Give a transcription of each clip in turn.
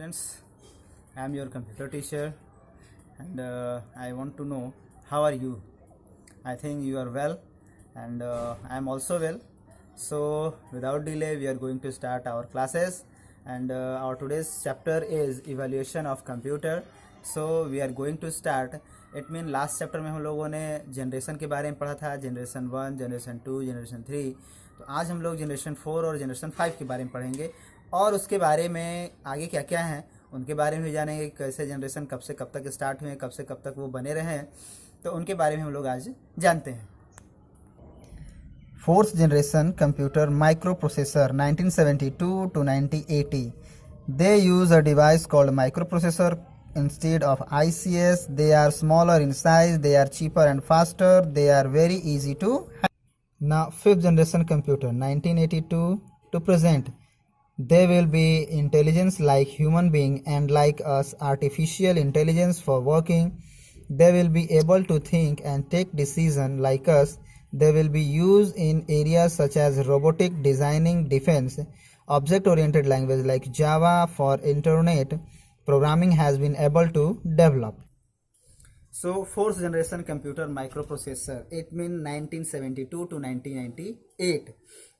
Students, I am your computer teacher and I want to know how are you. I think you are well and I am also well. So without delay we are going to start our classes and our today's chapter is evaluation of computer. So we are going to start. It mean last chapter में हम लोगों ने generation के बारे में पढ़ा था, generation 1, generation 2, generation 3. तो आज हम लोग जनरेशन 4 और जनरेशन 5 के बारे में पढ़ेंगे और उसके बारे में आगे क्या क्या है उनके बारे में भी जानेंगे. कैसे जनरेशन कब से कब तक स्टार्ट हुए, कब से कब तक वो बने रहे हैं, तो उनके बारे में हम लोग आज जानते हैं. Fourth generation computer micro processor 1972 to 1980. They use a device called microprocessor instead of ICS. They are smaller in size, they are cheaper and faster, they are very easy to handle. Now fifth generation computer 1982 to present. They will be intelligence like human being and like us artificial intelligence for working. They will be able to think and take decision like us. They will be used in areas such as robotic designing, defense, object-oriented language like Java for internet programming has been able to develop. So fourth generation computer microprocessor, it means 1972 to 1998.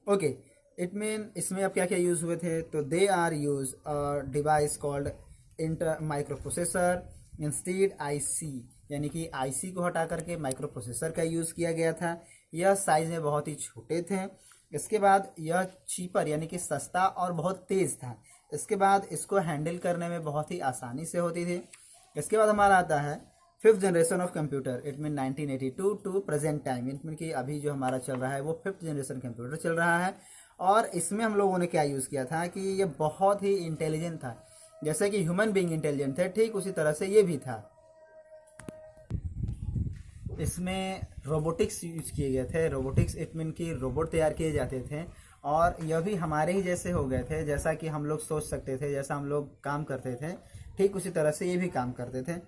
Okay. It mean इसमें अब क्या क्या use हुए थे, तो they are use device called inter microprocessor instead IC, यानी कि IC को हटा करके माइक्रो प्रोसेसर का यूज़ किया गया था. यह साइज में बहुत ही छोटे थे. इसके बाद यह चीपर यानी कि सस्ता और बहुत तेज़ था. इसके बाद इसको हैंडल करने में बहुत ही आसानी से होती थी. इसके बाद हमारा आता है fifth generation of computer, it mean 1982 to present time. It mean कि अभी जो हमारा चल रहा है वो फिफ्थ जनरेशन कंप्यूटर चल रहा है. और इसमें हम लोगों ने क्या यूज़ किया था कि ये बहुत ही इंटेलिजेंट था. जैसे कि ह्यूमन बीइंग इंटेलिजेंट थे, ठीक उसी तरह से ये भी था. इसमें रोबोटिक्स यूज किए गए थे. रोबोटिक्स इट मीन कि रोबोट तैयार किए जाते थे और यह भी हमारे ही जैसे हो गए थे. जैसा कि हम लोग सोच सकते थे, जैसा हम लोग काम करते थे, ठीक उसी तरह से ये भी काम करते थे.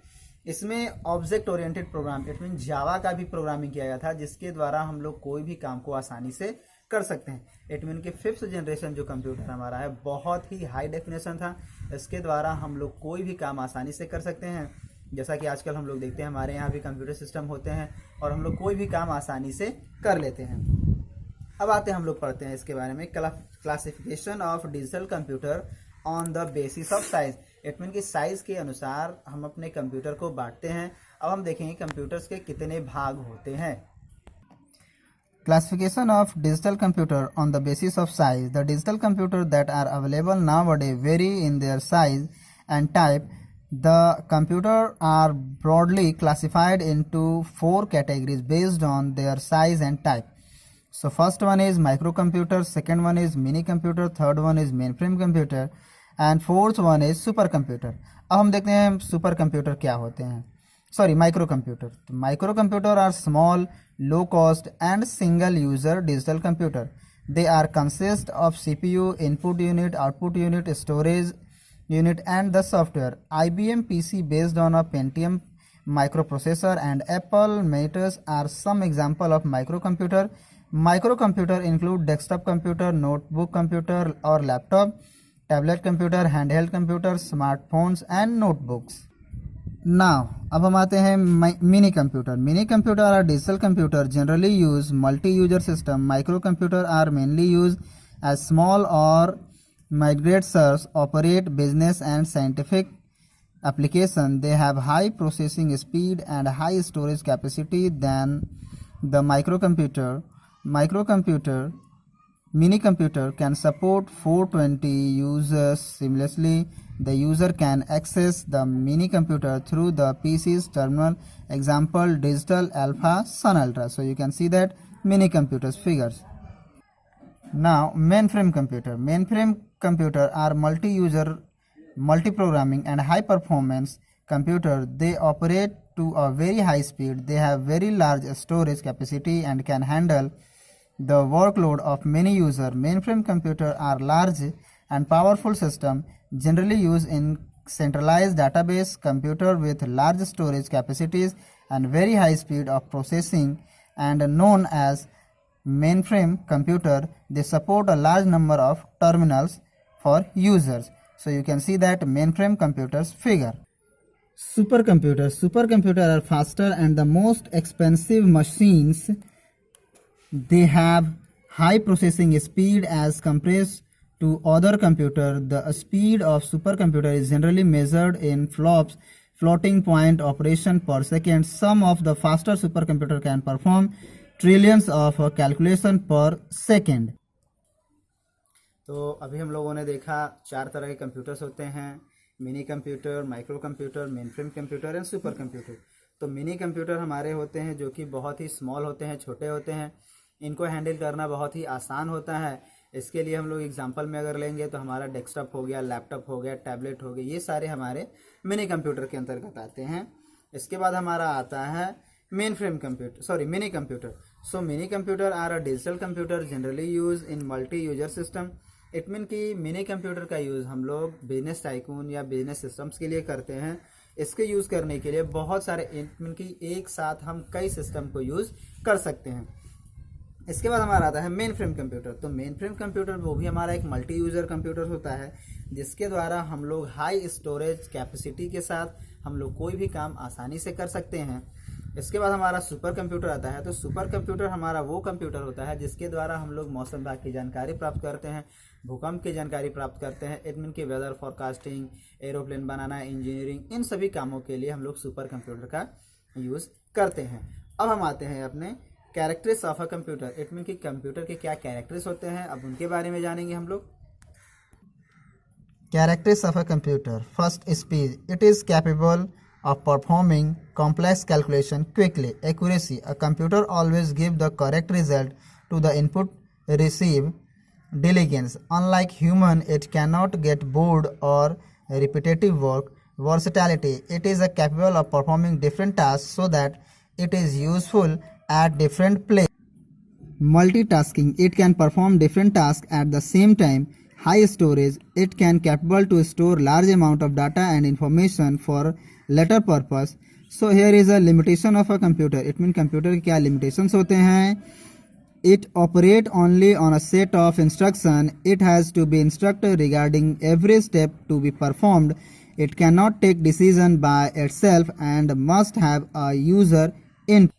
इसमें object oriented program it mean Java का भी प्रोग्रामिंग किया गया था, जिसके द्वारा हम लोग कोई भी काम को आसानी से कर सकते हैं. इट मीन कि फिफ्थ जनरेशन जो कंप्यूटर हमारा है बहुत ही हाई डेफिनेशन था. इसके द्वारा हम लोग कोई भी काम आसानी से कर सकते हैं. जैसा कि आजकल हम लोग देखते हैं हमारे यहाँ भी कंप्यूटर सिस्टम होते हैं और हम लोग कोई भी काम आसानी से कर लेते हैं. अब आते हैं हम लोग पढ़ते हैं इसके बारे में classification of digital computer on the basis of size. It mean कि साइज के अनुसार हम अपने कंप्यूटर को बांटते हैं. अब हम देखेंगे कंप्यूटर्स के कितने भाग होते हैं. Classification of digital computer on the basis of size. The digital computers that are available nowadays vary in their size and type. The computers are broadly classified into 4 categories based on their size and type. So first one is microcomputer, second one is mini computer, third one is mainframe computer and fourth one is supercomputer. अब हम देखते हैं super computer क्या होते हैं. Sorry micro computer. तो micro computer are small, low cost and single user digital computer. They are consist of CPU, input unit, output unit, storage unit and the software. IBM PC based on a Pentium microprocessor and Apple Macintosh are some example of microcomputer. Microcomputer include desktop computer, notebook computer or laptop, tablet computer, handheld computer, smartphones and notebooks. Now, अब हम आते हैं mini computer. Mini computer are digital computer generally use multi user system. Micro computer are mainly use as small और migrate search, operate business and scientific application. They have high processing speed and high storage capacity than the microcomputer. Mini computer can support 420 users seamlessly. The user can access the mini computer through the PC's terminal. Example Digital Alpha Sun Ultra. So you can see that mini computers figures. Now mainframe computer. Mainframe computer are multi-user, multi-programming and high-performance computer. They operate to a very high speed. They have very large storage capacity and can handle the workload of many users. Mainframe computers are large and powerful system generally used in centralized database computer with large storage capacities and very high speed of processing and known as mainframe computer. They support a large number of terminals for users. So you can see that mainframe computers figure. Supercomputers are faster and the most expensive machines. They have high processing speed as compared to other computer. The speed of supercomputer is generally measured in flops, floating point operation per second. Some of the faster supercomputer can perform trillions of calculation per second. तो अभी हम लोगों ने देखा 4 तरह के computers होते हैं, mini computer, micro computer, mainframe computer and super computer. तो मिनी कंप्यूटर हमारे होते हैं जो कि बहुत ही स्मॉल होते हैं, छोटे होते हैं, इनको हैंडल करना बहुत ही आसान होता है। इसके लिए हम लोग एग्जांपल में अगर लेंगे तो हमारा डेस्कटॉप हो गया, लैपटॉप हो गया, टैबलेट हो गया, ये सारे हमारे मिनी कंप्यूटर के अंतर्गत आते हैं। इसके बाद हमारा आता है mini computer. So mini computer are a digital computer generally use in multi user system. It mean कि मिनी कंप्यूटर का यूज़ हम लोग बिजनेस टाइकून या बिजनेस सिस्टम्स के लिए करते हैं। इसके यूज़ करने के लिए बहुत सारे इट मीन कि एक साथ हम कई सिस्टम को यूज़ कर सकते हैं। इसके बाद हमारा आता है मेन फ्रेम कंप्यूटर। तो मेन फ्रेम कंप्यूटर वो भी हमारा एक मल्टी यूज़र कंप्यूटर होता है, जिसके द्वारा हम लोग हाई स्टोरेज कैपेसिटी के साथ हम लोग कोई भी काम आसानी से कर सकते हैं। इसके बाद हमारा सुपर कंप्यूटर आता है। तो सुपर कंप्यूटर हमारा वो कंप्यूटर होता है जिसके द्वारा हम लोग मौसम विभाग की जानकारी प्राप्त करते हैं, भूकंप की जानकारी प्राप्त करते हैं, इट मीन की वेदर फोरकास्टिंग, एरोप्लेन बनाना, इंजीनियरिंग, इन सभी कामों के लिए हम लोग सुपर कंप्यूटर का यूज़ करते हैं। अब हम आते हैं अपने characteristics of a computer. It mean कि कंप्यूटर के क्या कैरेक्टर्स होते हैं, अब उनके बारे में जानेंगे हम लोग। Characteristics of a computer. First, speed. It is capable of performing complex calculation quickly. Accuracy. A computer always gives the correct result to the input received. Diligence. Unlike human, it cannot get bored or repetitive work. Versatility. It is capable of performing different tasks so that it is useful at different places. Multitasking. It can perform different tasks at the same time. High storage. It can capable to store large amount of data and information for later purpose. So here is a limitation of a computer. It means computer के क्या limitations होते हैं. It operate only on a set of instruction. It has to be instructed regarding every step to be performed. It cannot take decision by itself and must have a user input.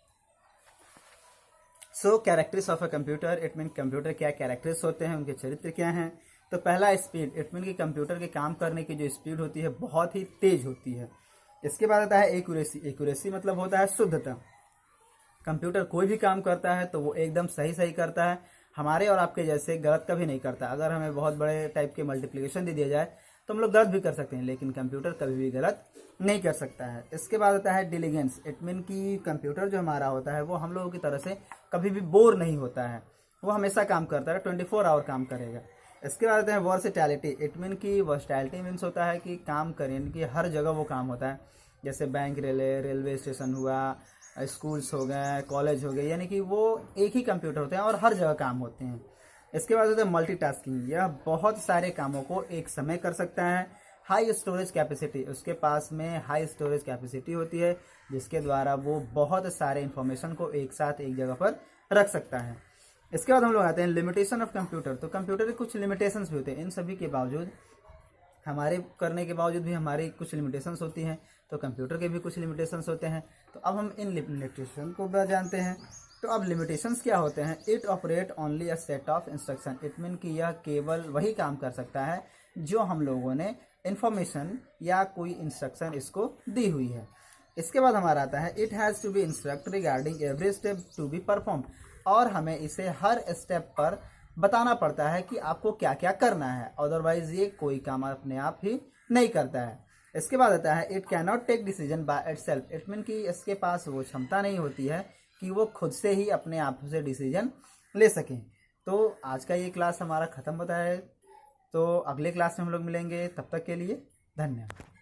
So characteristics of a computer. It means computer क्या characteristics होते हैं, उनके चरित्र क्या हैं। तो पहला speed. It mean कि कंप्यूटर के काम करने की जो स्पीड होती है बहुत ही तेज होती है। इसके बाद आता है एक्यूरेसी। एक्यूरेसी मतलब होता है शुद्धता। कंप्यूटर कोई भी काम करता है तो वो एकदम सही करता है, हमारे और आपके जैसे गलत कभी नहीं करता। अगर हमें बहुत बड़े टाइप के मल्टीप्लिकेशन दे दिया जाए तो हम लोग गलत भी कर सकते हैं, लेकिन कंप्यूटर कभी भी गलत नहीं कर सकता है। इसके बाद आता है डिलीजेंस। इट मीन कि कंप्यूटर जो हमारा होता है वो हम लोगों की तरह से कभी भी बोर नहीं होता है, वो हमेशा काम करता है, 24 आवर काम करेगा। इसके बाद आता है वर्सेटैलिटी। इट मीन कि वर्सेटैलिटी मीन्स होता है कि काम करें कि हर जगह वो काम होता है, जैसे बैंक, रेलवे स्टेशन हुआ, स्कूल्स हो गए, कॉलेज हो गए, यानी कि वो एक ही कंप्यूटर होते हैं और हर जगह काम होते हैं। इसके बाद होता है मल्टीटास्किंग। यह बहुत सारे कामों को एक समय कर सकता है। High storage capacity. उसके पास में हाई स्टोरेज कैपेसिटी होती है जिसके द्वारा वो बहुत सारे इंफॉर्मेशन को एक साथ एक जगह पर रख सकता है। इसके बाद हम लोग आते हैं लिमिटेशन ऑफ कंप्यूटर। तो कंप्यूटर के कुछ लिमिटेशंस भी होते हैं, इन सभी के बावजूद हमारे करने के बावजूद भी हमारी कुछ लिमिटेशंस होती हैं, तो कंप्यूटर के भी कुछ लिमिटेशंस होते हैं। तो अब हम इन लिमिटेशन को जानते हैं। तो अब लिमिटेशंस क्या होते हैं। It operate only a set of instruction. It mean कि यह केवल वही काम कर सकता है जो हम लोगों ने इन्फॉर्मेशन या कोई इंस्ट्रक्शन इसको दी हुई है। इसके बाद हमारा आता है it has to be instruct regarding every step to be perform. और हमें इसे हर स्टेप पर बताना पड़ता है कि आपको क्या क्या करना है, अदरवाइज ये कोई काम अपने आप ही नहीं करता है। इसके बाद आता है it can not take decision by itself. It mean कि इसके पास वो क्षमता नहीं होती है कि वो खुद से ही अपने आप से डिसीजन ले सकें। तो आज का ये क्लास हमारा ख़त्म होता है, तो अगले क्लास में हम लोग मिलेंगे। तब तक के लिए धन्यवाद।